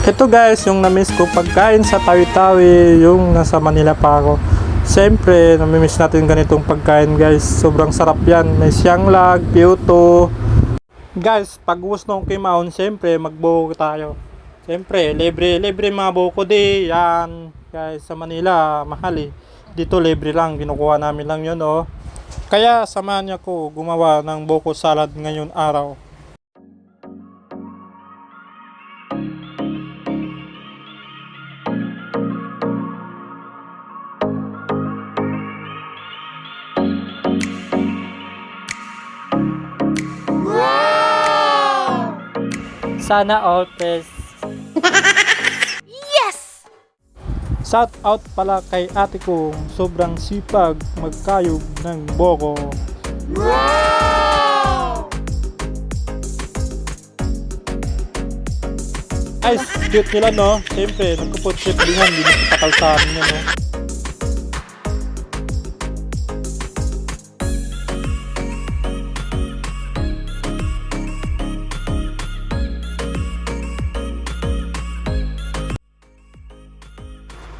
Ito guys, yung na-miss ko pagkain sa Tawi-Tawi, yung nasa Manila pa ako. Siyempre, namimiss natin ganitong pagkain guys. Sobrang sarap yan. May siyanglag, piuto. Guys, pag gusto ng kimaon, siyempre magbuko tayo. Siyempre, libre mga buko di. Yan. Guys, sa Manila, mahal eh. Dito libre lang, kinukuha namin lang yun oh. Kaya samahan niya ko gumawa ng buko salad ngayon araw. Sana all press. Yes! Shout out pala kay ate ko, sobrang sipag magkayog ng boko. Wow! Ay, cute nila no. Siyempre, nagkupot-ship din yan, hindi nagpatakal sa amin yan no.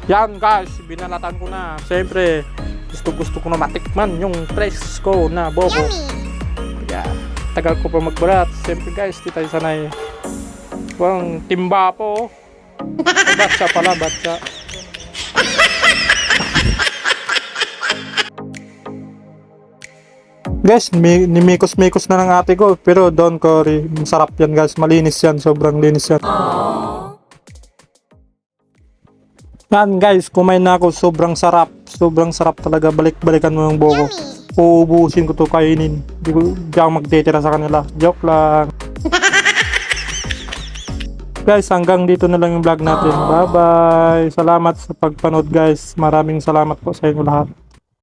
Yan guys, binalatan ko na. Siyempre, gusto ko na matikman yung presko na bobo. Yeah, tagal ko pa magbalat. Siyempre guys, di tayo sanay. Parang timba po. Batsa pala, batsa. Guys, nimikos-mikos na ng ate ko. Pero don't worry, masarap yan guys. Malinis yan, sobrang linis yan. Yan guys, kumain na ako, sobrang sarap talaga, balik-balikan mo yung buko. Uubusin ko to, kainin, di ako magtitira sa kanila, joke lang. Guys, hanggang dito na lang yung vlog natin, bye bye, salamat sa pagpanood guys, maraming salamat po sa inyo lahat.